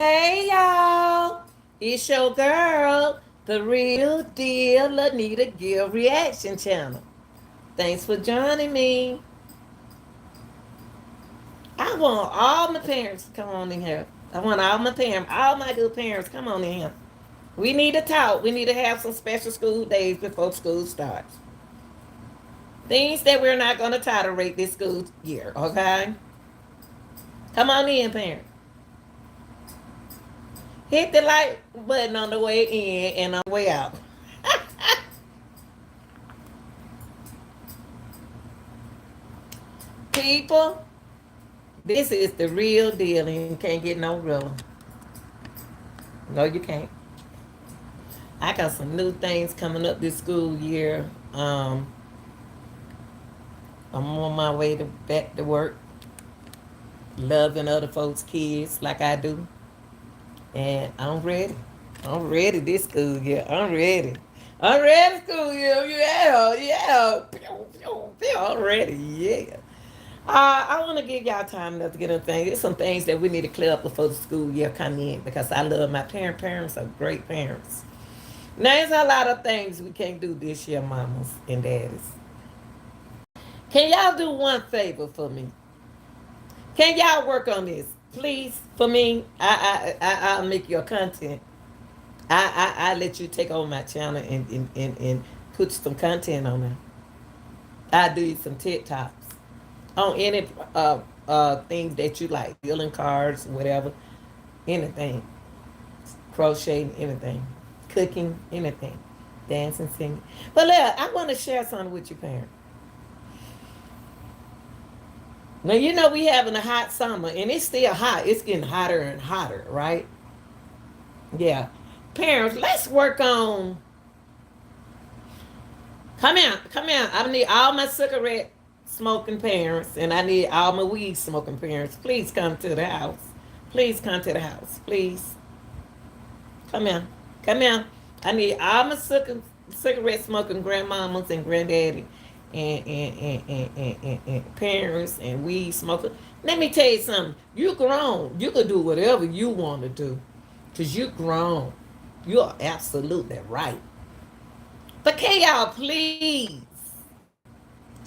Hey y'all, it's your girl, the real deal Anita Gill Reaction Channel. Thanks for joining me. I want all my parents to come on in here. I want all my good parents come on in here. We need to talk. We need to have some special school days before school starts. Things that we're not going to tolerate this school year, okay? Come on in, parents. Hit the like button on the way in and on the way out. People, this is the real deal and you can't get no realer. No, you can't. I got some new things coming up this school year. I'm on my way to back to work, loving other folks' kids like I do. And I'm ready. I'm ready this school year. I'm ready. I'm ready school year. Yeah, yeah. I'm ready. Yeah. I want to give y'all time enough to get a thing. There's some things that we need to clear up before the school year come in because I love my parents. Parents are great parents. Now, there's a lot of things we can't do this year, mamas and daddies. Can y'all do one favor for me? Can y'all work on this, please, for me? I'll make your content. I let you take over my channel and put some content on there. I do some TikToks on any things that you like, dealing cards, whatever, anything, crocheting, anything, cooking, anything, dancing, singing. But look, I want to share something with you, parents. Now you know we having a hot summer, and it's still hot. It's getting hotter and hotter, right? Yeah, parents, let's work on. Come here, come here. I need all my cigarette smoking parents, and I need all my weed smoking parents. Please come to the house. Please come to the house. Please come here. Come here. I need all my cigarette smoking grandmamas and granddaddy and parents and weed smoker. Let me tell you something. You grown. You can do whatever you want to do. Because you grown. You are absolutely right. But can y'all please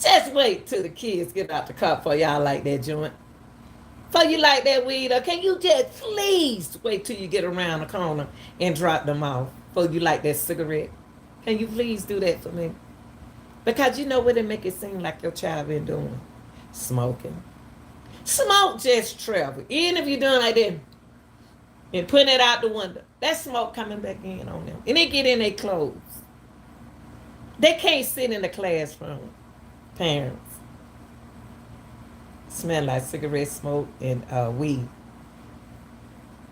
just wait till the kids get out the car for y'all like that joint? For you like that weed, or can you just please wait till you get around the corner and drop them off? For you like that cigarette? Can you please do that for me? Because you know what it make it seem like your child been doing? Smoking. Smoke just travel. Even if you're doing like that and putting it out the window, that smoke coming back in on them. And they get in their clothes. They can't sit in the classroom. Parents smell like cigarette smoke and weed.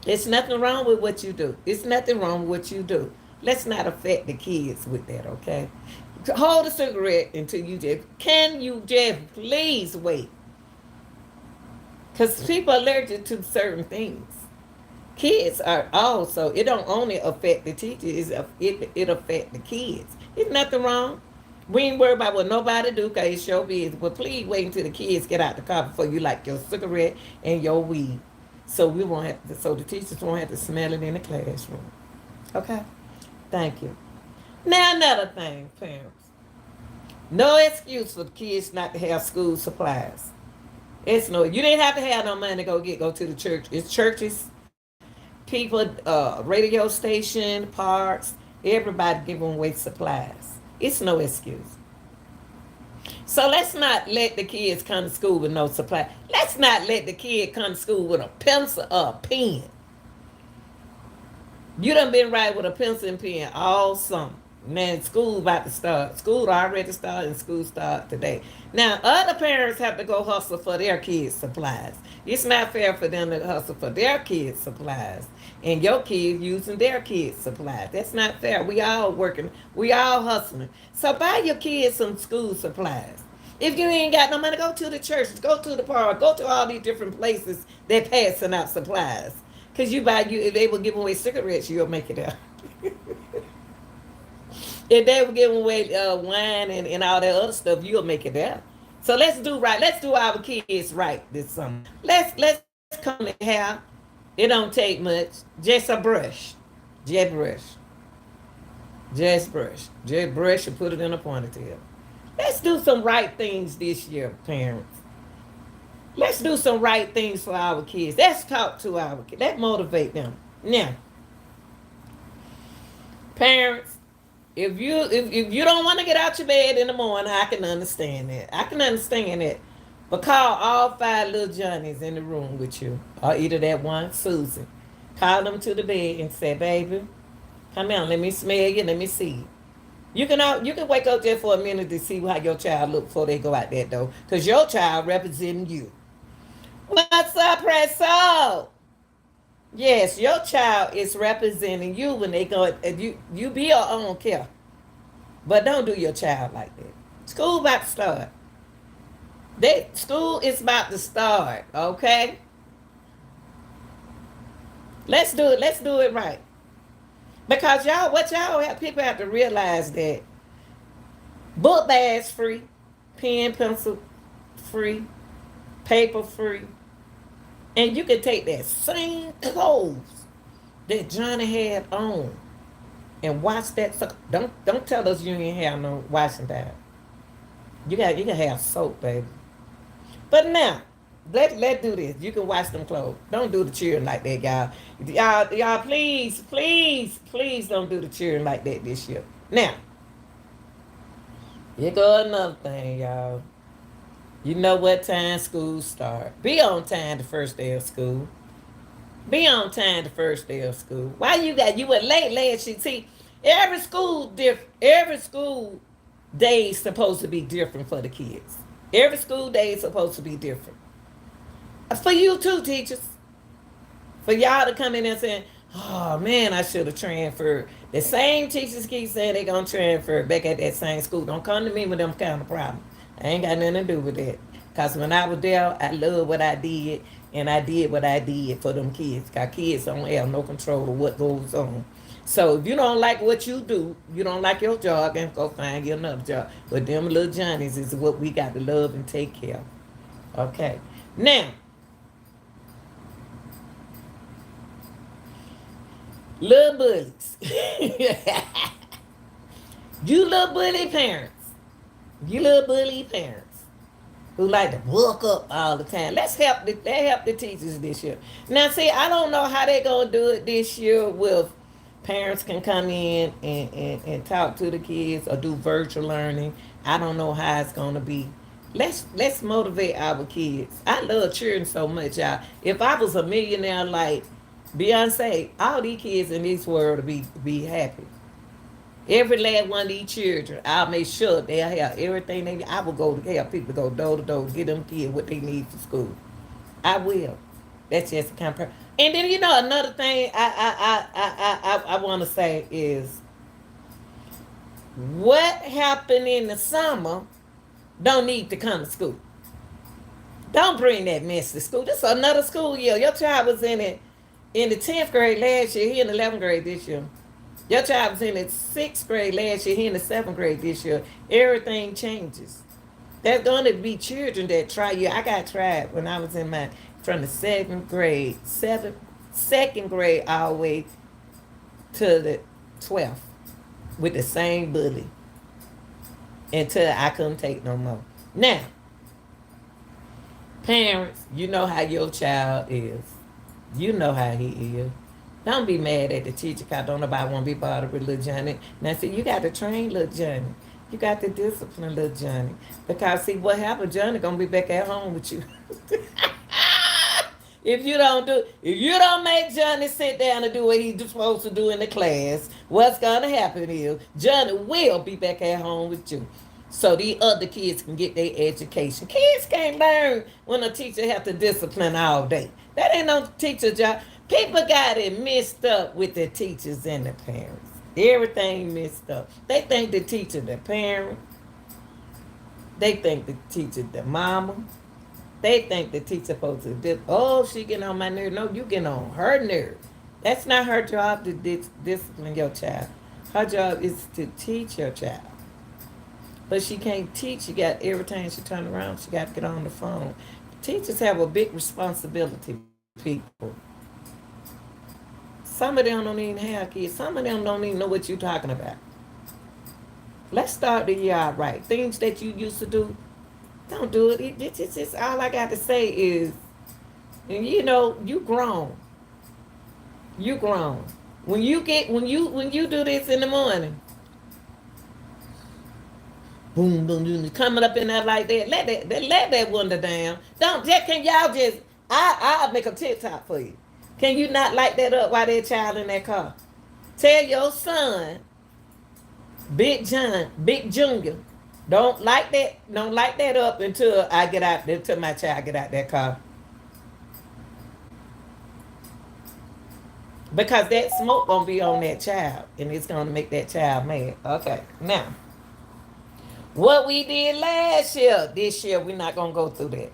There's nothing wrong with what you do. It's nothing wrong with what you do. Let's not affect the kids with that, okay? Hold a cigarette until you just, can you just please wait? Because people are allergic to certain things. Kids are also, it don't only affect the teachers, it affect the kids. There's nothing wrong. We ain't worried about what nobody do because it's your business. But please wait until the kids get out the car before you like your cigarette and your weed. So we won't have to, so the teachers won't have to smell it in the classroom. Okay? Thank you. Now another thing, parents. No excuse for the kids not to have school supplies. It's no, you didn't have to have no money to go to the church. It's churches, people, radio station, parks, everybody giving away supplies. It's no excuse. So let's not let the kids come to school with no supply. Let's not let the kid come to school with a pencil or a pen. You done been right with a pencil and pen all summer. Man, school about to start. School already started and school start today. Now, other parents have to go hustle for their kids' supplies. It's not fair for them to hustle for their kids' supplies and your kids using their kids' supplies. That's not fair. We all working. We all hustling. So buy your kids some school supplies. If you ain't got no money, go to the church, go to the park, go to all these different places that passing out supplies. Cause if they were giving away cigarettes, you'll make it out. If they were giving away wine and all that other stuff, you'll make it out. So let's do right. Let's do our kids right this summer. Let's come and have It don't take much. Just a brush. Jet brush. Just brush. Just brush and put it in a ponytail. Let's do some right things this year, parents. Let's do some right things for our kids. Let's talk to our kids. Let's motivate them. Now, parents, if you don't want to get out your bed in the morning, I can understand that. I can understand that. But call all 5 little Johnnies in the room with you, or either that one, Susan. Call them to the bed and say, "Baby, come on, let me smell you, let me see you." You can wake up just for a minute to see how your child look before they go out that door, cause your child representing you. What's up, Presso? Yes, your child is representing you when they go. You be your own care, but don't do your child like that. School about to start. School is about to start. Okay, let's do it. Let's do it right. Because people have to realize that book bags free, pen, pencil free, paper free, and you can take that same clothes that Johnny had on and wash that. Don't tell us you ain't have no washing powder. You can have soap, baby. But now, let do this. You can wash them clothes. Don't do the cheering like that, y'all. Y'all, please don't do the cheering like that this year. Now, here go another thing, y'all. You know what time school start. Be on time the first day of school. Be on time the first day of school. Why you were late last year? See, every school day is supposed to be different for the kids. Every school day is supposed to be different. For you too, teachers. For y'all to come in and saying, "Oh man, I should have transferred." The same teachers keep saying they gonna transfer back at that same school. Don't come to me with them kind of problems. I ain't got nothing to do with that. Cause when I was there, I loved what I did, and I did what I did for them kids. Cause kids don't have no control of what goes on. So if you don't like what you do, you don't like your job, then go find you another job. But them little Johnnies is what we got to love and take care of. Okay. Now, little bullies. You little bully parents. You little bully parents who like to walk up all the time. Let's help the teachers this year. Now, see, I don't know how they're gonna do it this year. With parents can come in and talk to the kids or do virtual learning. I don't know how it's gonna be. Let's motivate our kids. I love children so much, y'all. If I was a millionaire like Beyonce, all these kids in this world would be happy. Every last one of these children, I'll make sure they'll have everything they need. I will go to help people go door to door, get them kids what they need for school. I will. That's just a kind of person. And then another thing I want to say is what happened in the summer don't need to come to school. Don't bring that mess to school. This is another school year. Your child was in the 10th grade last year. He in the 11th grade this year. Your child was in the 6th grade last year. He in the 7th grade this year. Everything changes. There's going to be children that try you. I got tried when I was from the 2nd grade all the way to the 12th with the same bully until I couldn't take no more. Now, parents, you know how your child is. You know how he is. Don't be mad at the teacher because don't nobody want to be bothered with little Johnny. Now, see, you got to train little Johnny. You got to discipline little Johnny. Because, see, what happened, Johnny going to be back at home with you. If you don't make Johnny sit down and do what he's supposed to do in the class, what's going to happen is Johnny will be back at home with you. So the other kids can get their education. Kids can't learn when a teacher have to discipline all day. That ain't no teacher job. People got it mixed up with the teachers and the parents. Everything mixed up. They think the teacher the parent. They think the teacher the mama. They think the teacher supposed to she getting on my nerve. No, you getting on her nerve. That's not her job to discipline your child. Her job is to teach your child. But she can't teach. She got every time she turn around, she got to get on the phone. Teachers have a big responsibility, people. Some of them don't even have kids. Some of them don't even know what you're talking about. Let's start the year out right. Things that you used to do, don't do it. It's just all I got to say is, and you know, you grown. You grown. When you do this in the morning, boom, boom, boom, coming up in there like that. Let that window down. Don't just can y'all just I'll make a TikTok for you. Can you not light that up while that child in that car? Tell your son, Big John, Big Junior, don't light that up until I get out until my child get out that car. Because that smoke gonna be on that child and it's gonna make that child mad. Okay. Now, what we did last year, this year we're not gonna go through that.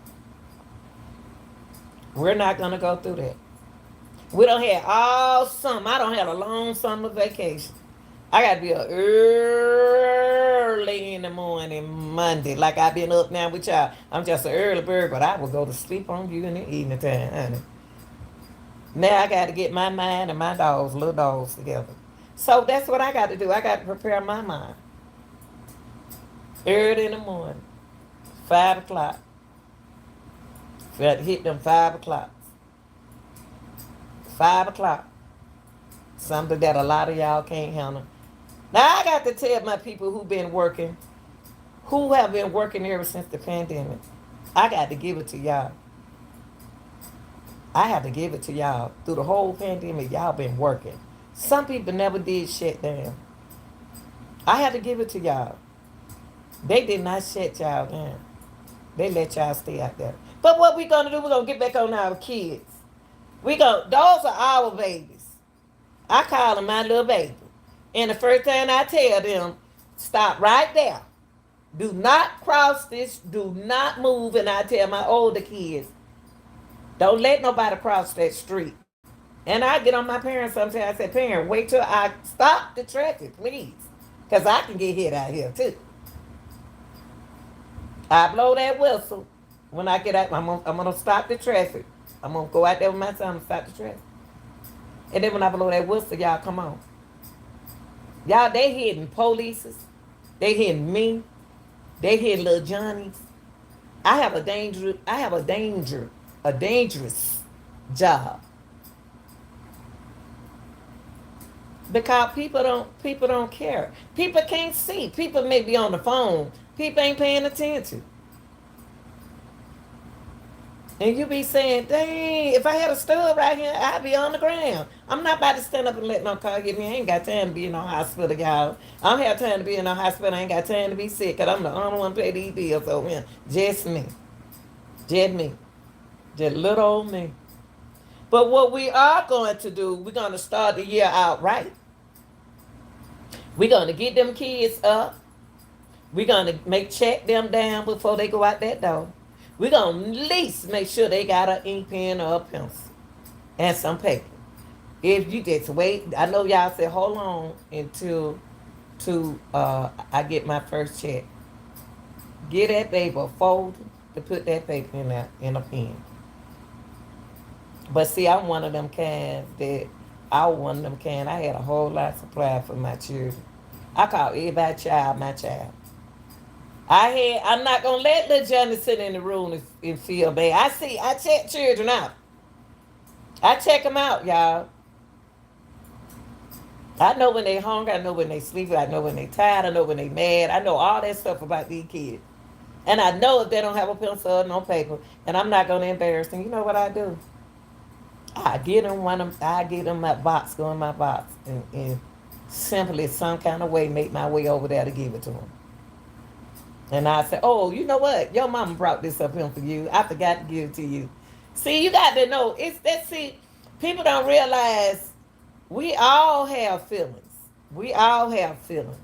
We're not gonna go through that. We don't have all summer. I don't have a long summer vacation. I gotta be up early in the morning Monday. Like I've been up now with y'all. I'm just an early bird, but I will go to sleep on you in the evening time, honey. Now I gotta get my mind and my dogs, little dogs, together. So that's what I got to do. I got to prepare my mind early in the morning, 5 o'clock. Got to hit them 5 o'clock. 5 o'clock. Something that a lot of y'all can't handle. Now I got to tell my people who have been working ever since the pandemic. I got to give it to y'all. I have to give it to y'all. Through the whole pandemic, y'all been working. Some people never did shut down. I had to give it to y'all. They did not shut y'all down. They let y'all stay out there. But what we gonna do? We're gonna get back on our kids. Those are our babies. I call them my little baby. And the first thing I tell them, stop right there. Do not cross this. Do not move. And I tell my older kids, don't let nobody cross that street. And I get on my parents sometimes. I say, parent, wait till I stop the traffic, please. Because I can get hit out here too. I blow that whistle. When I get out, I'm gonna stop the traffic. I'm gonna go out there with my son and stop the traffic. And then when I blow that whistle, y'all come on. Y'all, they hitting polices. They hitting me. They hitting little Johnnies. I have a dangerous job. Because people don't care. People can't see. People may be on the phone. People ain't paying attention. And you be saying, dang, if I had a stud right here, I'd be on the ground. I'm not about to stand up and let no car get me. I ain't got time to be in no hospital, y'all. I don't have time to be in no hospital. I ain't got time to be sick, because I'm the only one pay these bills over here. Just me. Just me. Just little old me. But what we are going to do, we're going to start the year out right. We're going to get them kids up. We're going to check them down before they go out that door. We're going to at least make sure they got an ink pen or a pencil and some paper. If you just wait, I know y'all say hold on until I get my first check. Get that paper, fold to put that paper in a pen. But see, I'm one of them kinds that I had a whole lot of supply for my children. I call everybody child my child. I'm not gonna let little Johnny sit in the room and feel bad. I check children out. I check them out, y'all. I know when they hungry, I know when they sleepy, I know when they tired, I know when they mad. I know all that stuff about these kids. And I know if they don't have a pencil or no paper, and I'm not gonna embarrass them. You know what I do? I get them my box, go in my box, and simply some kind of way make my way over there to give it to them. And I say, oh, you know what? Your mama brought this up here for you. I forgot to give it to you. See, you got to know, people don't realize we all have feelings. We all have feelings.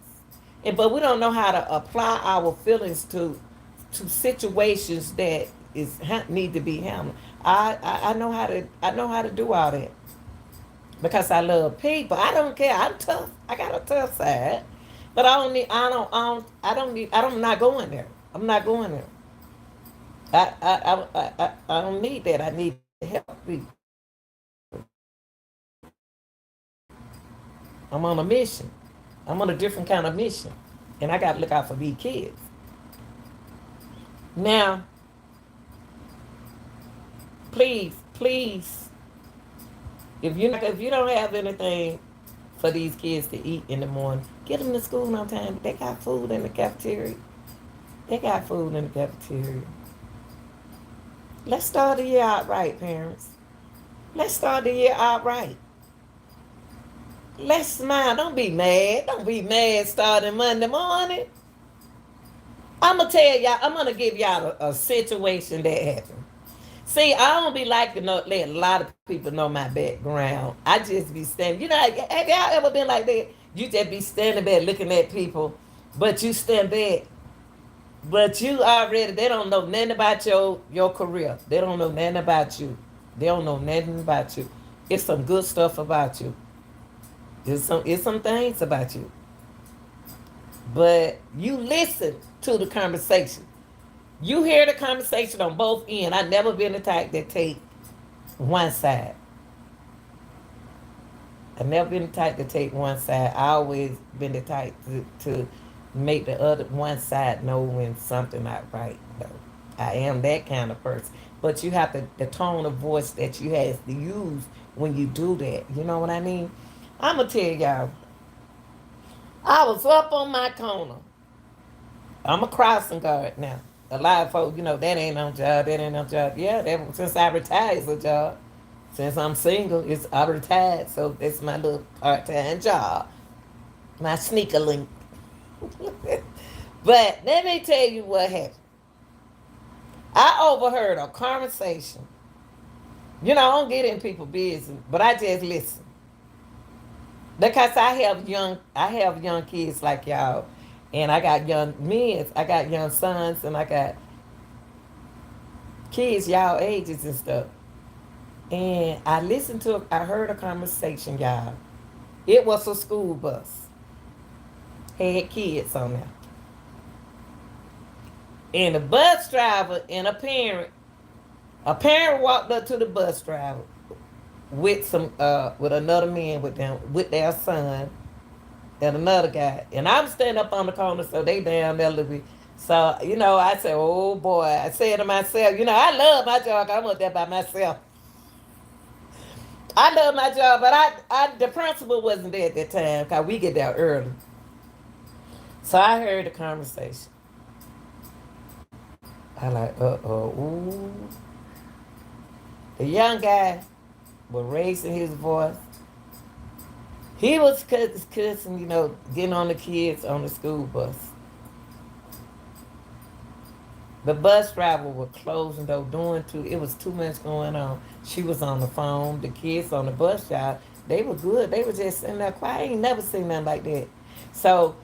But we don't know how to apply our feelings to situations that need to be handled. I know how to do all that because I love people. I don't care. I'm tough. I got a tough side, but I'm not going there. I'm not going there. I don't need that. I need to help people. I'm on a mission. I'm on a different kind of mission. And I got to look out for these kids. Now, please, please, if you don't have anything for these kids to eat in the morning, get them to school on time. They got food in the cafeteria. They got food in the cafeteria. Let's start the year out right, parents. Let's start the year out right. Let's smile. Don't be mad. Don't be mad starting Monday morning. I'm going to tell y'all, I'm going to give y'all a situation that happened. See, I don't be like to know, let a lot of people know my background. I just be standing. You know, have y'all ever been like that? You just be standing there looking at people, but you stand back. But you already, they don't know nothing about your career. They don't know nothing about you. They don't know nothing about you. It's some good stuff about you. It's some things about you. But you listen to the conversation. You hear the conversation on both ends. I've never been the type that take one side. I've never been the type to take one side. I always been the type to make the other one side know when something not right. No, I am that kind of person. But you have to the tone of voice that you have to use when you do that. You know what I mean? I'm gonna tell y'all. I was up on my corner. I'm a crossing guard now. A lot of folks, that ain't no job. That ain't no job. Yeah, since I retired, it's a job. Since I'm single, I retired, so it's my little part-time job, my sneaker link. But let me tell you what happened. I overheard a conversation. I don't get in people's business, but I just listen because I have young kids like y'all, and I got young men, I got young sons, and I got kids y'all ages and stuff. And I heard a conversation, y'all. It was a school bus. Had kids on there. And the bus driver and a parent walked up to the bus driver with another man with them, with their son and another guy. And I'm standing up on the corner, so they down there looking. So, I said, oh boy. I said to myself, I love my job. I'm up there by myself. I love my job, but the principal wasn't there at that time because we get there early. So I heard the conversation. I like, ooh. The young guy was raising his voice. He was cussing, getting on the kids on the school bus. The bus driver was closing though, it was too much going on. She was on the phone. The kids on the bus job, they were good. They were just sitting there quiet. I ain't never seen nothing like that. So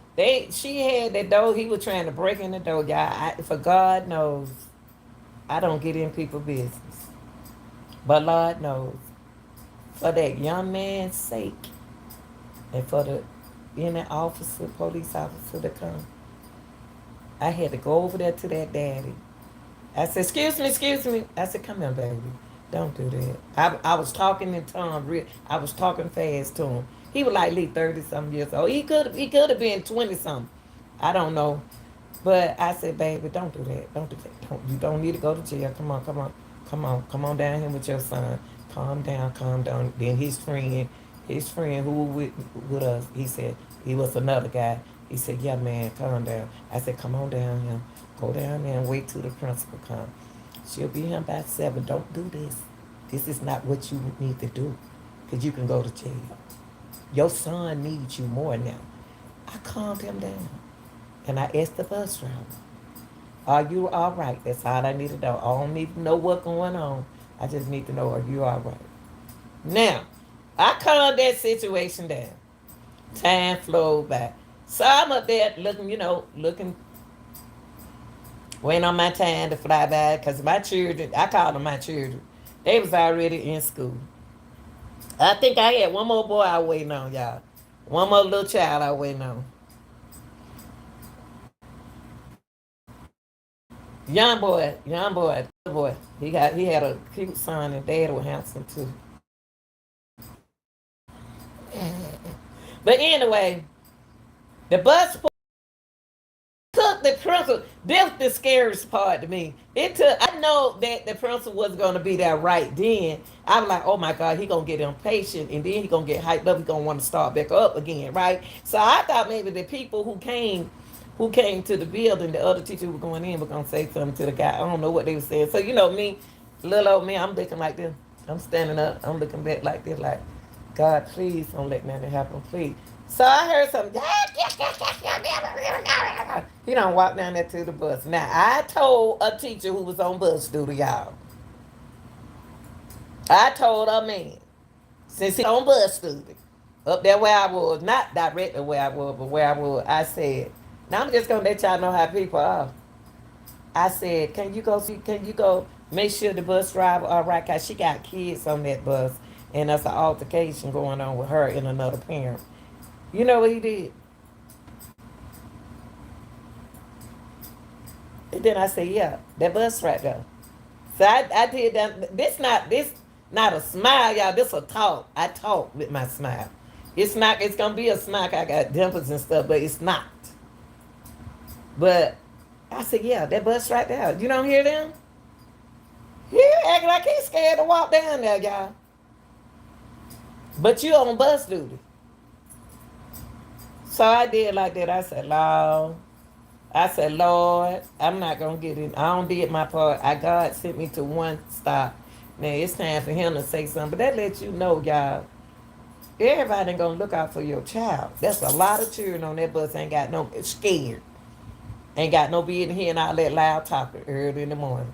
she had that door. He was trying to break in the door. Y'all, for God knows, I don't get in people's business. But Lord knows, for that young man's sake, and for the police officer to come, I had to go over there to that daddy. I said, excuse me. I said, come here, baby. Don't do that. I was talking in tongue. I was talking fast to him. He was like 30-something years old. He could have been 20-something. I don't know. But I said, baby, don't do that. Don't do that. You don't need to go to jail. Come on down here with your son. Calm down. Then his friend who was with us, he said, he was another guy. He said, yeah, man, calm down. I said, come on down here. Go down there and wait till the principal comes. She'll be here by 7. Don't do this. This is not what you need to do because you can go to jail. Your son needs you more now. I calmed him down. And I asked the bus driver, are you all right? That's all I need to know. I don't need to know what's going on. I just need to know, are you all right? Now, I calmed that situation down. Time flowed by. So I'm up there looking, waiting on my time to fly by because my children, I call them my children, they was already in school. I think I had one more boy I waiting on, y'all. One more little child I waiting on. Young boy. He had a cute son and dad was handsome too. But anyway, the bus took the principal. This the scariest part to me. It took. I know that the principal was gonna be there right then. I was like, oh my God, he gonna get impatient, and then he gonna get hyped up. He gonna want to start back up again, right? So I thought maybe the people who came to the building, the other teacher who was going in, were gonna say something to the guy. I don't know what they were saying. So you know me, little old me, I'm looking like this. I'm standing up. I'm looking back like this, like, God, please don't let nothing happen, please. So I heard something. He don't walk down there to the bus. Now I told a teacher who was on bus duty, y'all. I told a man, since he on bus duty, up there where I was, not directly where I was, but where I was, I said, now I'm just gonna let y'all know how people are. I said, can you go see? Can you go make sure the bus driver all right? Cause she got kids on that bus, and there's an altercation going on with her and another parent. You know what he did? And then I said, yeah, that bus right there. So I did that. This not a smile, y'all. This a talk. I talk with my smile. It's not. It's gonna be a smile. I got dimples and stuff, but it's not. But I said, yeah, that bus right there. You don't hear them? He acting like he's scared to walk down there, y'all. But you on bus duty. So I did like that. I said, Lord, I'm not gonna get it. I don't did my part. God sent me to one stop. Now it's time for him to say something. But that lets you know, y'all, everybody ain't gonna look out for your child. That's a lot of children on that bus ain't got no scared. Ain't got no being here and all that loud talking early in the morning.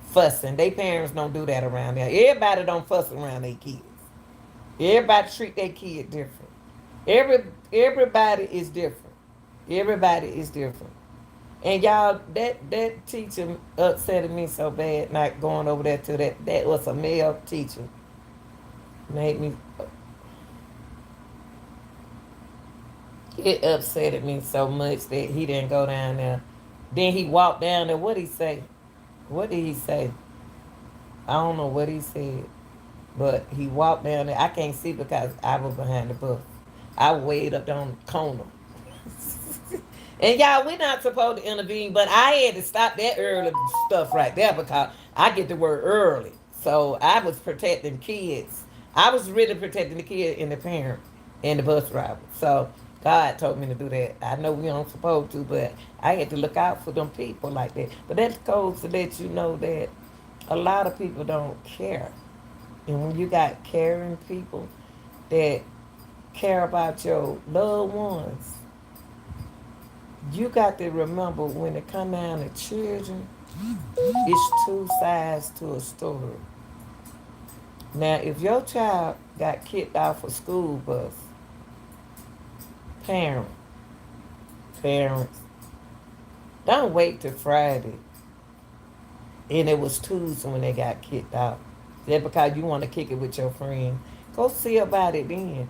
Fussing. They parents don't do that around there. Everybody don't fuss around their kids. Everybody treat their kid different. Every everybody is different. Everybody is different. And y'all, that teacher upset me so bad. Not going over there to that was a male teacher. Made me. It upset me so much that he didn't go down there. Then he walked down there. What did he say? What did he say? I don't know what he said, but he walked down there. I can't see because I was behind the bus. I waited up on the corner. And y'all, we're not supposed to intervene, but I had to stop that early stuff right there because I get to work early. So I was protecting kids. I was really protecting the kid and the parent and the bus driver. So God told me to do that. I know we aren't supposed to, but I had to look out for them people like that. But that goes to let you know that a lot of people don't care. And when you got caring people that care about your loved ones, you got to remember when it come down to children, it's two sides to a story. Now, if your child got kicked off a school bus, parent, parents, don't wait till Friday. And it was Tuesday when they got kicked out. Just because you want to kick it with your friend. Go see about it then.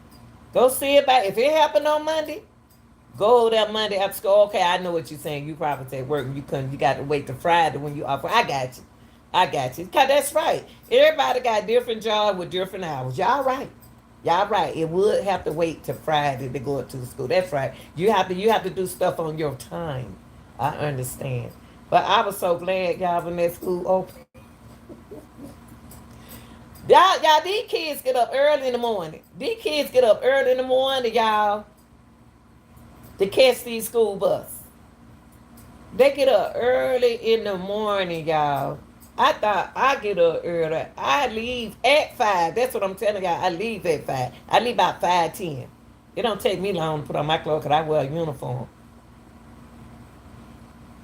Go see about it. If it happened on Monday, go that Monday after school. Okay, I know what you're saying. You probably said work. You couldn't. You got to wait till Friday when you off. I got you. I got you. Cause that's right. Everybody got different jobs with different hours. Y'all right. Y'all right. It would have to wait till Friday to go up to the school. That's right. You have to do stuff on your time. I understand. But I was so glad y'all when that school open. Y'all, these kids get up early in the morning. These kids get up early in the morning, y'all, to catch these school bus. They get up early in the morning, y'all. I thought I get up early. I leave at 5. That's what I'm telling y'all. I leave at 5. I leave about 5:10. It don't take me long to put on my clothes because I wear a uniform.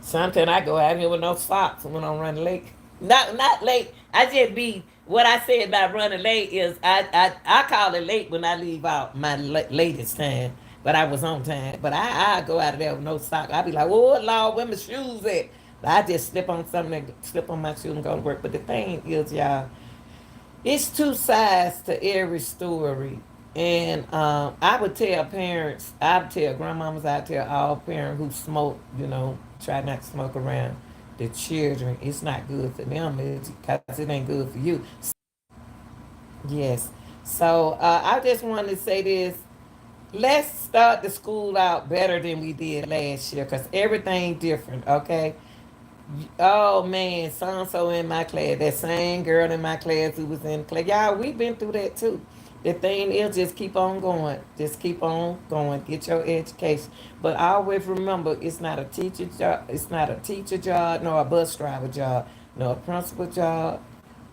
Sometimes I go out here with no socks when I'm running late. Not late. I just be what I said about running late is I call it late when I leave out my latest time. But I was on time. But I go out of there with no socks. I be like, oh Lord, where my shoes at? But I just slip on something, slip on my shoes and go to work. But the thing is, y'all, it's two sides to every story. And I would tell parents, I would tell grandmamas, I would tell all parents who smoke, try not to smoke around the children. It's not good for them because it ain't good for you. Yes. So I just wanted to say this. let's start the school out better than we did last year, because everything different, okay? Oh man, so and so in my class, that same girl in my class who was in class. Y'all, we've been through that too. The thing is, just keep on going. Just keep on going. Get your education. But always remember, it's not a teacher job. It's not a teacher job, nor a bus driver job, nor a principal job.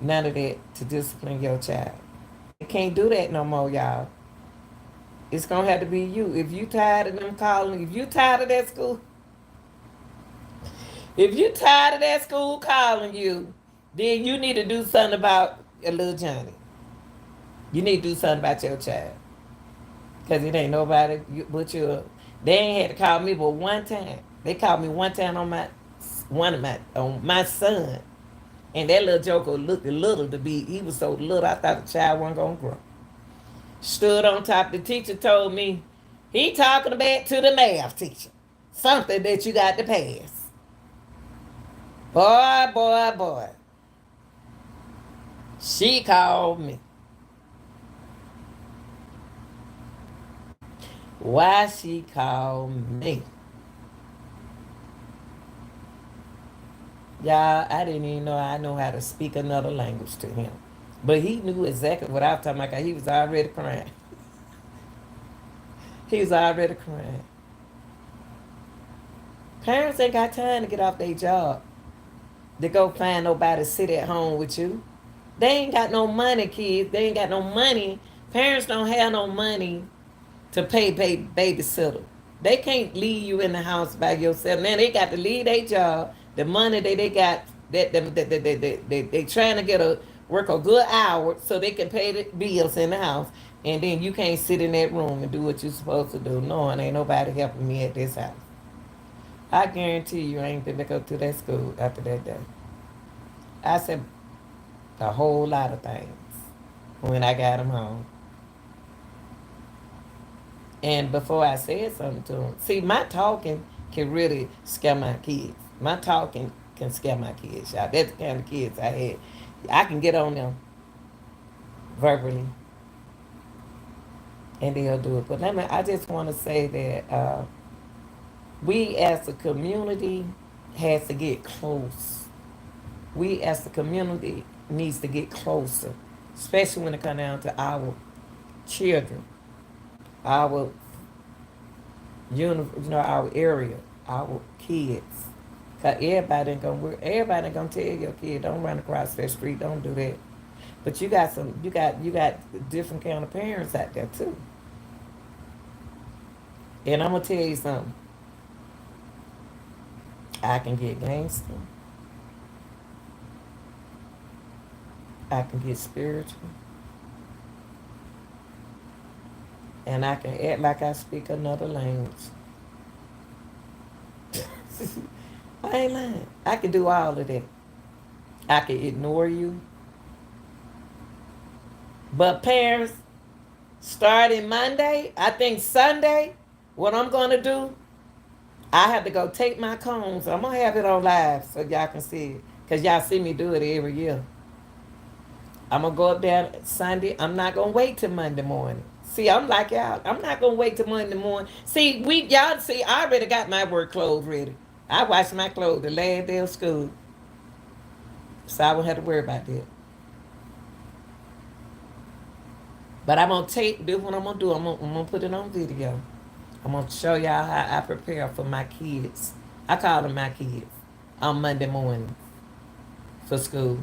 None of that to discipline your child. They can't do that no more, y'all. It's gonna have to be you. If you tired of them calling, if you tired of that school, if you tired of that school calling you, then you need to do something about your little Johnny. You need to do something about your child. Because it ain't nobody but you. They ain't had to call me but one time. They called me one time on my son. And that little joker looked little to be, he was so little, I thought the child wasn't going to grow. Stood on top. The teacher told me, he talking about to the math teacher. Something that you got to pass. Boy, boy, boy. She called me. Why she called me? Y'all, I didn't even know I know how to speak another language to him. But he knew exactly what I was talking about. He was already crying. He was already crying. Parents ain't got time to get off their job to go find nobody to sit at home with you. They ain't got no money, kids. They ain't got no money. Parents don't have no money to pay babysitter. They can't leave you in the house by yourself. Man, they got to leave their job. The money that they got, they trying to get a work a good hour so they can pay the bills in the house. And then you can't sit in that room and do what you're supposed to do. No, and ain't nobody helping me at this house. I guarantee you I ain't been to go to that school after that day. I said a whole lot of things when I got them home. And before I said something to them, see, my talking can really scare my kids. My talking can scare my kids. Y'all. That's the kind of kids I had. I can get on them verbally, and they'll do it. But I just want to say that we as a community has to get close. We as a community needs to get closer, especially when it comes down to our children, our our area, our kids. Cause everybody ain't gonna tell your kid don't run across that street, don't do that. But you got different kind of parents out there too. And I'm gonna tell you something. I can get gangster. I can get spiritual. And I can act like I speak another language. I ain't lying. I can do all of that. I can ignore you. But parents, starting Monday, I think Sunday, what I'm gonna do, I have to go take my combs. I'm gonna have it on live so y'all can see it. Cause y'all see me do it every year. I'm gonna go up there Sunday. I'm not gonna wait till Monday morning. See, I'm like y'all. I'm not gonna wait till Monday morning. See, y'all see, I already got my work clothes ready. I washed my clothes the last day of school, so I won't have to worry about that. But I'm gonna take this. What I'm gonna do? I'm gonna put it on video. I'm gonna show y'all how I prepare for my kids. I call them my kids on Monday morning for school.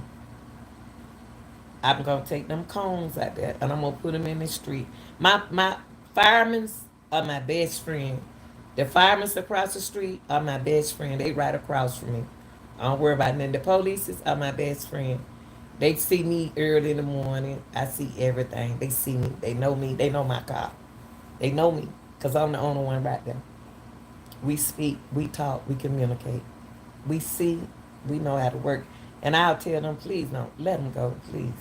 I'm gonna take them cones out there and I'm gonna put them in the street. My firemen's are my best friend. The firemen's across the street are my best friend. They right across from me. I don't worry about them. The police are my best friend. They see me early in the morning. I see everything. They see me. They know me. They know my car. They know me because I'm the only one right there. We speak, we talk, we communicate. We see, we know how to work. And I'll tell them, please don't let them go, please.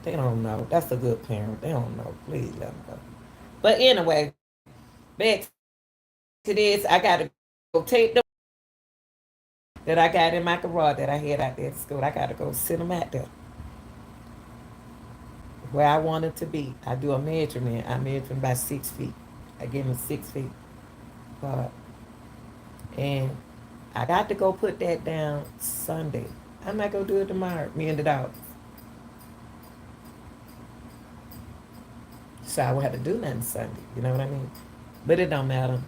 They don't know. That's a good parent. They don't know. Please let them go. But anyway, back to this. I got to go take them that I got in my garage that I had out there at school. I got to go sit them out there where I want it to be. I do a measurement. I measure them by 6 feet. I gave them 6 feet apart. And I got to go put that down Sunday. I'm not gonna do it tomorrow. Me and the dog. So I won't have to do nothing Sunday. You know what I mean? But it don't matter.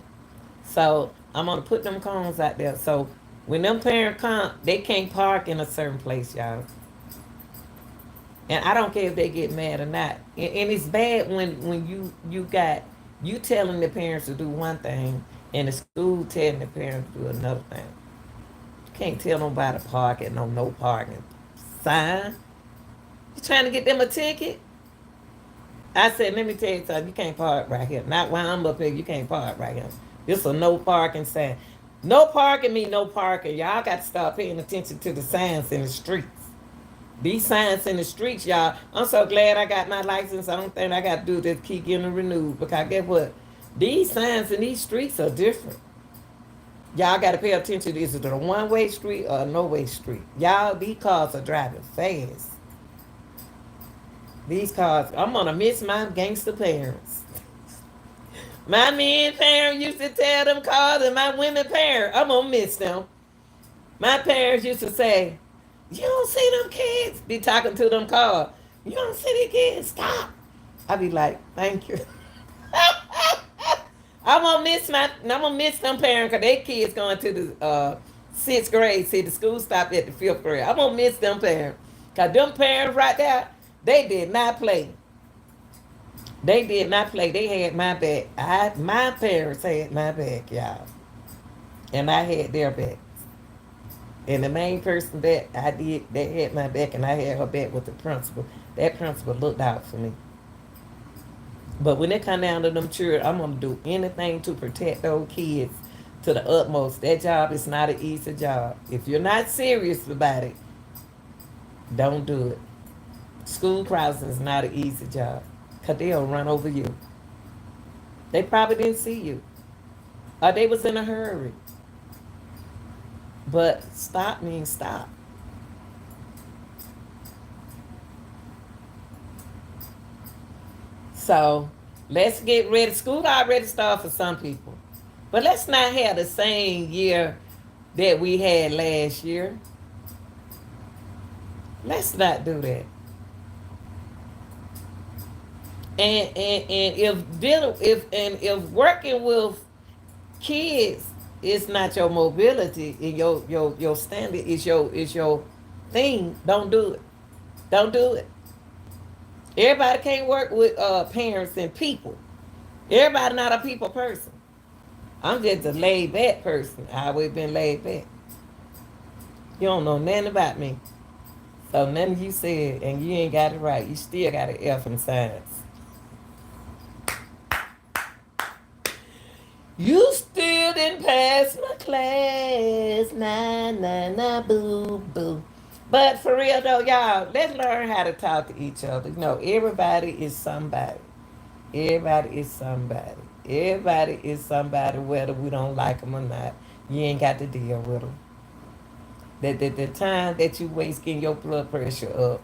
So I'm gonna put them cones out there. So when them parents come, they can't park in a certain place, y'all. And I don't care if they get mad or not. And it's bad when you got you telling the parents to do one thing and the school telling the parents to do another thing. You can't tell nobody to park at no parking sign. You trying to get them a ticket? I said, let me tell you something. You can't park right here. Not while I'm up here. You can't park right here. This a no parking sign. No parking mean no parking. Y'all got to start paying attention to the signs in the streets. These signs in the streets, y'all. I'm so glad I got my license. I don't think I got to do this. Keep getting renewed because guess what? These signs in these streets are different. Y'all got to pay attention. Is it a one-way street or a no-way street? Y'all, these cars are driving fast. These cars, I'm gonna miss my gangster parents. My men parents used to tell them cars, and my women parents, I'm gonna miss them. My parents used to say, "You don't see them kids be talking to them cars. You don't see the kids. Stop." I be like, "Thank you." I'm gonna miss them parents because their kids going to the 6th grade. See, the school stopped at the 5th grade. I'm gonna miss them parents because them parents right there, they did not play. They did not play. They had my back. My parents had my back, y'all, and I had their back. And the main person that I did that had my back, and I had her back with the principal. That principal looked out for me. But when it come down to them children, I'm gonna do anything to protect those kids to the utmost. That job is not an easy job. If you're not serious about it, don't do it. School crossing is not an easy job because they'll run over you. They probably didn't see you or they was in a hurry. But stop means stop. So let's get ready. School already started for some people. But let's not have the same year that we had last year. Let's not do that. And if working with kids is not your mobility and your standard is your thing, don't do it. Don't do it. Everybody can't work with parents and people. Everybody not a people person. I'm just a laid back person. I always been laid back. You don't know nothing about me. So nothing you said and you ain't got it right. You still got an F in science. You still didn't pass my class. Nah, nah, nah, boo, boo. But for real though, y'all, let's learn how to talk to each other. You know, everybody is somebody. Everybody is somebody. Everybody is somebody, whether we don't like them or not. You ain't got to deal with them. The time that you waste getting your blood pressure up,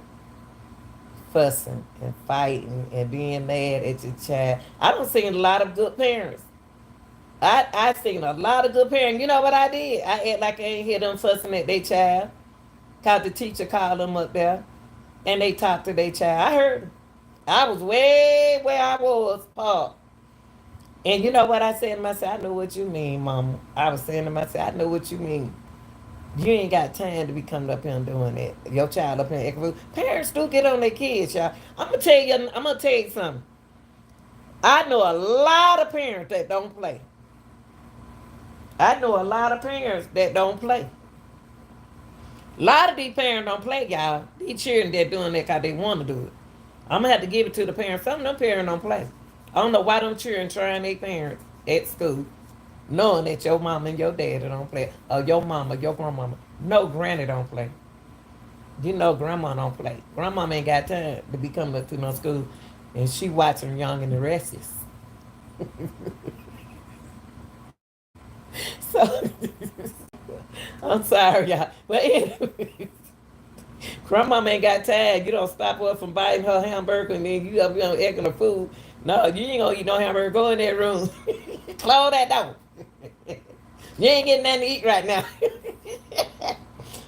fussing and fighting and being mad at your child. I don't see a lot of good parents. I seen a lot of good parents. You know what I did? I act like I ain't hear them fussing at their child. Cause the teacher called them up there and they talked to their child. I heard them. I was way where I was, Paul. And you know what I said to myself? I know what you mean, Mama. I was saying to myself, I know what you mean. You ain't got time to be coming up here and doing that. Your child up here acting rude. Parents do get on their kids, y'all. I'm gonna tell you something. I know a lot of parents that don't play. I know a lot of parents that don't play. A lot of these parents don't play, y'all. These children that doing that because they want to do it. I'm gonna have to give it to the parents. Some of them parents don't play. I don't know why them children trying their parents at school, knowing that your mama and your daddy don't play, or your mama, your grandmama. No, granny don't play. You know, grandma don't play. Grandmama ain't got time to be coming up to no school, and she watching Young and the Restless. So I'm sorry, y'all, but anyway. Grandma ain't got time. You don't stop her from buying her hamburger and then you up acting a fool. No, you ain't gonna eat no hamburger. Go in that room. Close that door. You ain't getting nothing to eat right now.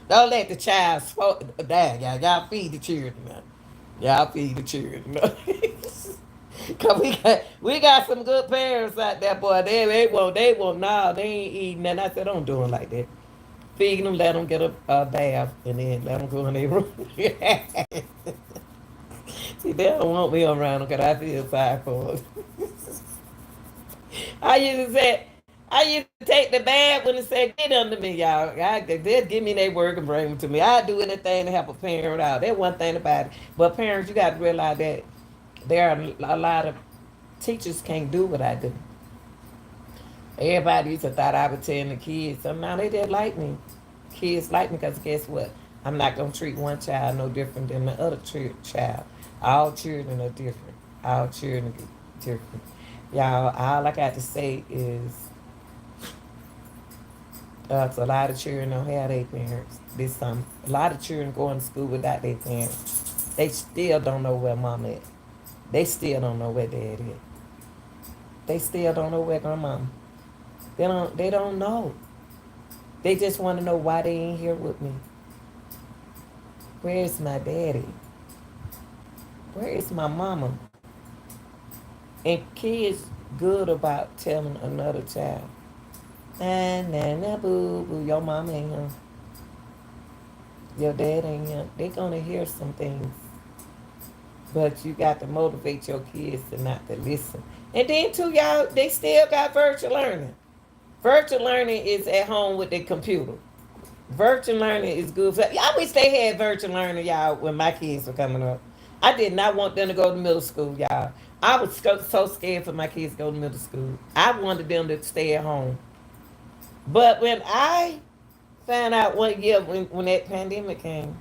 Don't let the child spoil. Dad, y'all feed the children now. Y'all feed the children. Cause we got some good parents out there, boy. They won't. No, they ain't eating. And I said, don't do them like that. Feed them, let them get a bath, and then let them go in their room. See, they don't want me around them because I feel sorry for them. I used to take the bad when it said get under me, y'all. They'd give me their work and bring them to me. I'd do anything to help a parent out. That's one thing about it. But parents, you got to realize that there are a lot of teachers can't do what I do. Everybody used to thought I would tell the kids. So now they did like me. Kids like me because guess what? I'm not going to treat one child no different than the other child. All children are different. All children are different. Y'all, all I got to say is so a lot of children don't have their parents. A lot of children going to school without their parents. They still don't know where mom is. They still don't know where dad is. They still don't know where grandma. They don't know. They just want to know why they ain't here with me. Where's my daddy? Where is my mama? And kids good about telling another child, nah, boo, boo, your mama ain't here. Your dad ain't here. They gonna hear some things. But you got to motivate your kids to not to listen. And then too, y'all, they still got virtual learning. Virtual learning is at home with their computer. Virtual learning is good. I wish they had virtual learning, y'all, when my kids were coming up. I did not want them to go to middle school, y'all. I was so scared for my kids to go to middle school. I wanted them to stay at home. But when I found out one year when that pandemic came,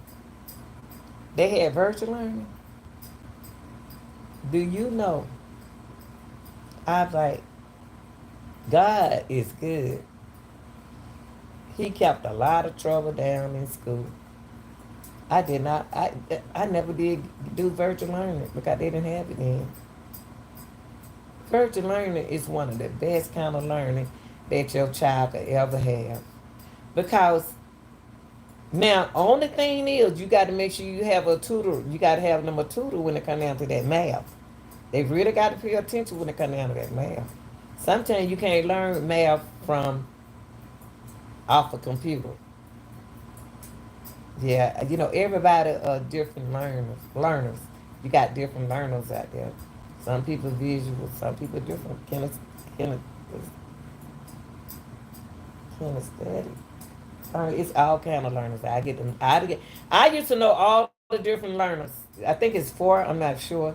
they had virtual learning. Do you know? I was like, God is good. He kept a lot of trouble down in school. I did not. I never did do virtual learning because they didn't have it then. Virtual learning is one of the best kind of learning that your child could ever have. Because now, only thing is, you got to make sure you have a tutor. You got to have them a tutor when it comes down to that math. They really got to pay attention when it comes down to that math. Sometimes you can't learn math from off a computer. Yeah, everybody are different learners. You got different learners out there. Some people visual, some people different. Kinesthetic. It's all kind of learners. I get them. I used to know all the different learners. I think it's four. I'm not sure,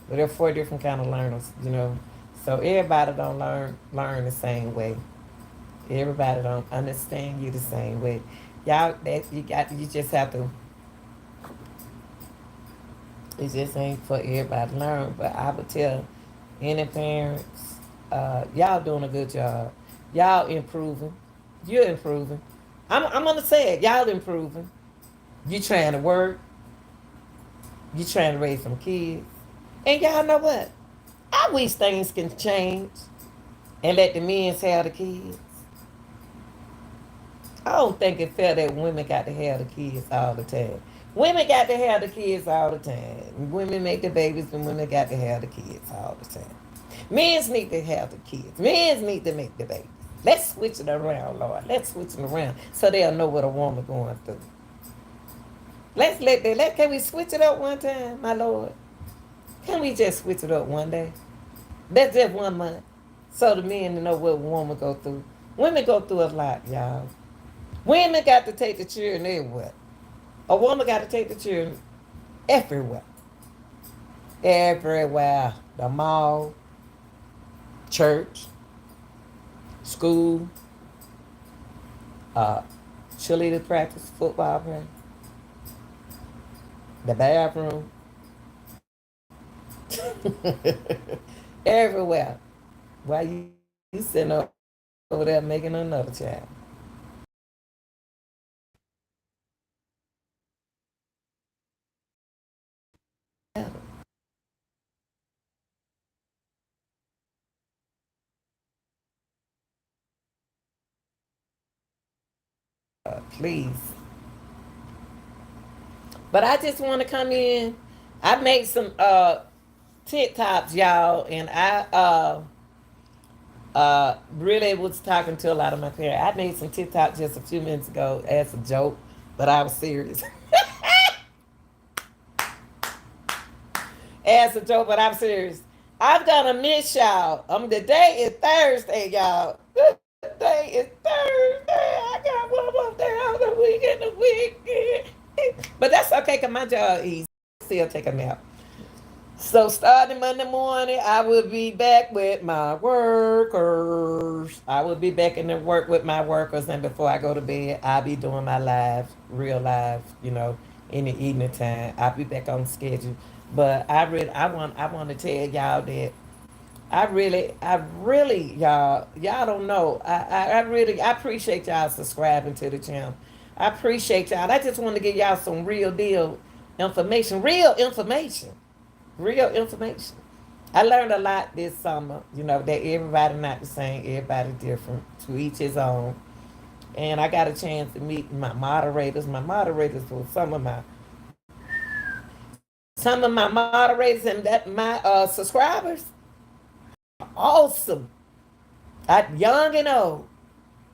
but there are four different kind of learners. So everybody don't learn the same way. Everybody don't understand you the same way. Y'all, you just have to. It just ain't for everybody to learn. But I would tell any parents, y'all doing a good job. Y'all improving. You're improving. I'm gonna say it. Y'all improving. You trying to work. You trying to raise some kids. And y'all know what? I wish things can change and let the men have the kids. I don't think it's fair that women got to have the kids all the time. Women got to have the kids all the time. Women make the babies and women got to have the kids all the time. Men's need to have the kids. Men's need to make the babies. Let's switch it around, Lord. Let's switch it around so they'll know what a woman going through. Can we switch it up one time, my Lord? Can we just switch it up one day? That's just 1 month. So the men know what a woman go through. Women go through a lot, y'all. Women got to take the children everywhere. A woman got to take the children everywhere. Everywhere. The mall, church, school, uh, cheerleader practice, football practice, the bathroom. Everywhere. While you sitting over there making another child. Please. But I just want to come in. I made some TikToks, y'all, and I really was talking to a lot of my parents. I made some TikTok just a few minutes ago as a joke, but I was serious. As a joke, but I'm serious. I'm gonna miss y'all. The day is Thursday, y'all. The day is Thursday. I got one more day on the weekend. But that's okay, cause my job is still take a nap. So starting Monday morning, I will be back with my workers. I will be back in the work with my workers, and before I go to bed, I'll be doing my live, real live, in the evening time. I'll be back on schedule. But I want to tell y'all that I really, y'all don't know. I appreciate y'all subscribing to the channel. I appreciate y'all. I just want to give y'all some real deal information, real information. I learned a lot this summer, that everybody not the same, everybody different, to each his own. And I got a chance to meet my moderators. My moderators were some of my moderators and that my subscribers. Awesome. Young and old.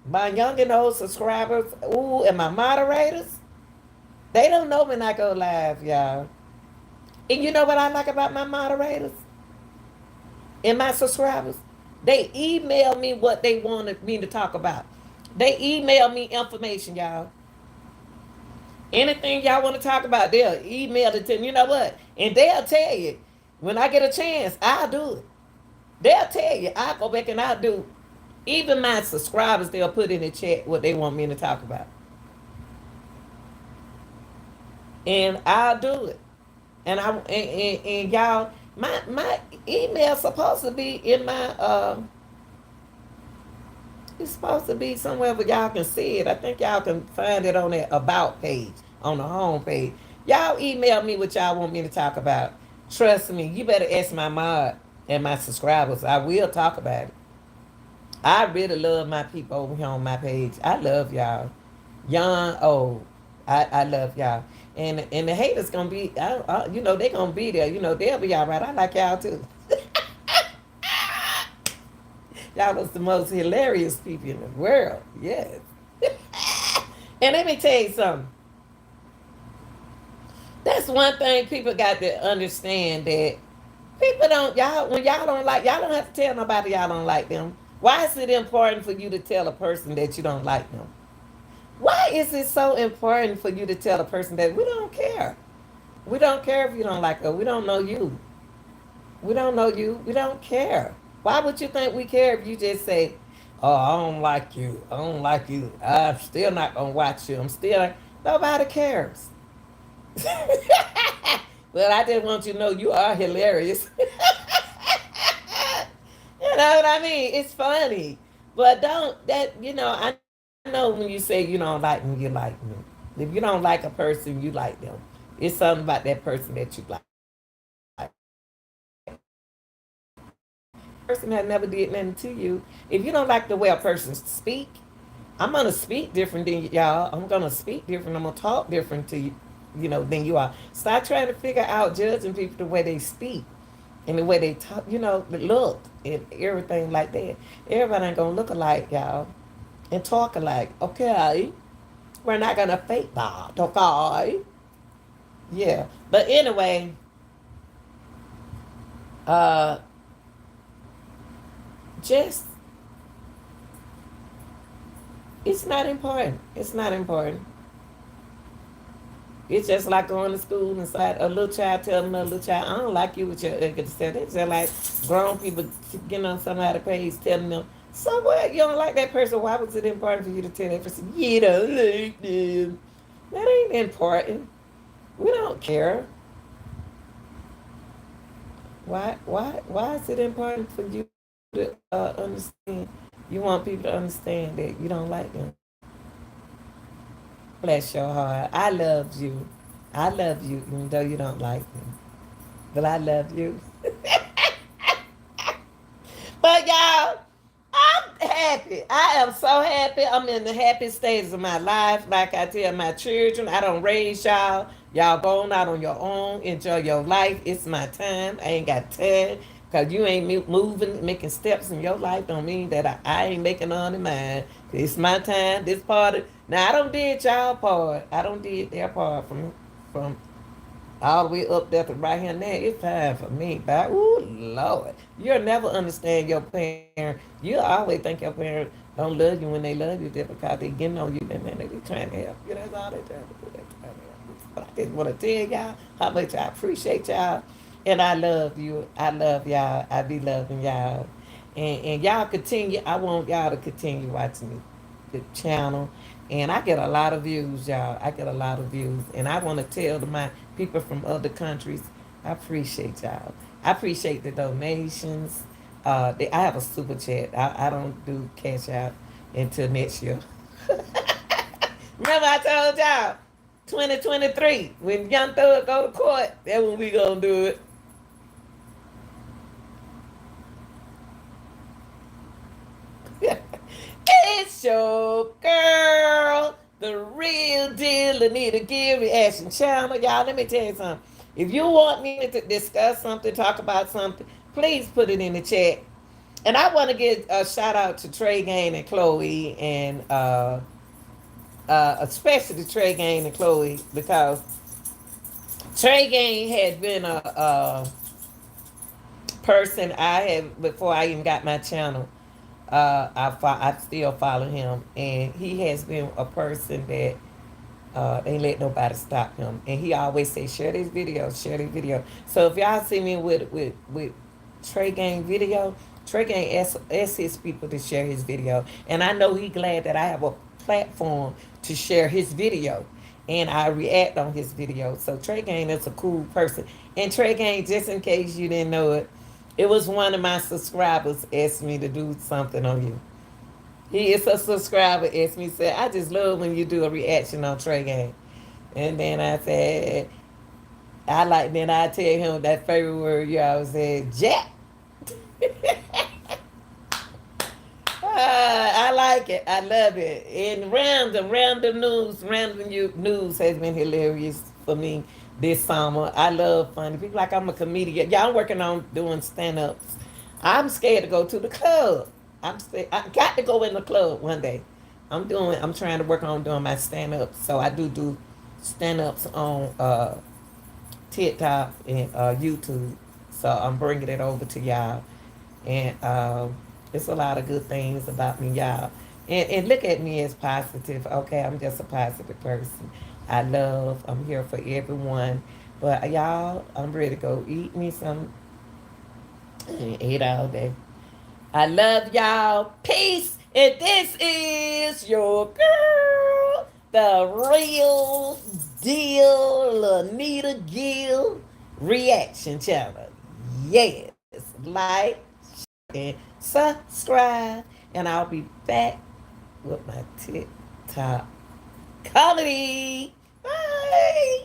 My young and old subscribers, ooh, and my moderators, they don't know when I go live, y'all. And you know what I like about my moderators and my subscribers? They email me what they wanted me to talk about. They email me information, y'all. Anything y'all want to talk about, they'll email it to me. You know what? And they'll tell you. When I get a chance, I'll do it. They'll tell you. I'll go back and I'll do. Even my subscribers, they'll put in the chat what they want me to talk about. And I'll do it. And y'all, my email's supposed to be in my it's supposed to be somewhere where y'all can see it. I think y'all can find it on that about page, on the home page. Y'all email me what y'all want me to talk about. Trust me, you better ask my mod and my subscribers. I will talk about it. I really love my people over here on my page. I love y'all. Young, old. I love y'all. And the haters gonna be, they gonna be there. They'll be all right. I like y'all too. Y'all was the most hilarious people in the world. Yes. And let me tell you something. That's one thing people got to understand, that people don't, when y'all don't like, y'all don't have to tell nobody y'all don't like them. Why is it important for you to tell a person that you don't like them? Why is it so important for you to tell a person that we don't care? We don't care if you don't like her. We don't know you. We don't know you. We don't care. Why would you think we care if you just say, "Oh, I don't like you. I don't like you. I'm still not gonna watch you. I'm still." Nobody cares. Well, I just want you to know you are hilarious. You know what I mean? It's funny, but don't that I know when you say you don't like me, you like me. If you don't like a person, you like them. It's something about that person that you like. Person that never did nothing to you. If you don't like the way a person speak, I'm gonna speak different than y'all. I'm gonna speak different. I'm gonna talk different to you, than you are. Stop trying to figure out judging people the way they speak and the way they talk. The look and everything like that. Everybody ain't gonna look alike, y'all, and talk alike. Okay, we're not gonna fake that. Okay, yeah. But anyway, uh, just it's not important. It's not important. It's just like going to school and a little child telling another little child, "I don't like you with your ugly self." It's just like grown people getting on somebody's page telling them, "So what? You don't like that person? Why was it important for you to tell that person you don't like them?" That ain't important. We don't care. Why is it important for you to understand? You want people to understand that you don't like them. Bless your heart. I love you. I love you, even though you don't like me. But I love you. But y'all, I'm happy. I am so happy. I'm in the happy stages of my life. Like I tell my children, I don't raise y'all. Y'all going out on your own. Enjoy your life. It's my time. I ain't got time. Because you ain't moving, making steps in your life don't mean that I ain't making none of mine. It's my time. This part of, now, I don't did y'all part. I don't did their part from all the way up there to right here now. It's time for me. But, ooh, Lord. You'll never understand your parents. You'll always think your parents don't love you when they love you just because they getting on you. And man, they be trying to help you. That's all they trying to do. They trying to help you. But I just want to tell y'all how much I appreciate y'all. And I love you. I love y'all. I be loving y'all. And y'all continue. I want y'all to continue watching the channel. And I get a lot of views, y'all. I get a lot of views. And I want to tell to my people from other countries, I appreciate y'all. I appreciate the donations. I have a super chat. I don't do cash out until next year. Remember I told y'all, 2023, when Young Thug go to court, that's when we gonna do it. It's your girl, the real deal, Anita Gill Reaction Channel. Y'all, let me tell you something. If you want me to discuss something, talk about something, please put it in the chat. And I want to give a shout out to Trey Gain and Chloe, and especially Trey Gain and Chloe, because Trey Gain had been a person I had before I even got my channel. I still follow him, and he has been a person that ain't let nobody stop him. And he always say, share this video, share this video. So if y'all see me with Trey Gang video, Trey Gang ask his people to share his video, and I know he glad that I have a platform to share his video. And I react on his video. So Trey Gang is a cool person. And Trey Gang, just in case you didn't know it, it was one of my subscribers asked me to do something on you. He is a subscriber asked me, said, I just love when you do a reaction on Trey Gang. And then I said, then I tell him that favorite word you always said, Jack. I like it. I love it. And random news has been hilarious for me this summer. I love funny people. Like I'm a comedian. Yeah, I'm working on doing stand-ups. I'm scared to go to the club. I got to go in the club one day. I'm trying to work on doing my stand-ups. So I do stand-ups on TikTok and YouTube. So I'm bringing it over to y'all. And it's a lot of good things about me, y'all. And look at me as positive. Okay, I'm just a positive person. I'm here for everyone. But y'all, I'm ready to go eat me some and eat all day. I love y'all. Peace. And this is your girl, the real deal, Anita Gill Reaction Channel. Yes. Like, and subscribe. And I'll be back with my TikTok comedy. Bye.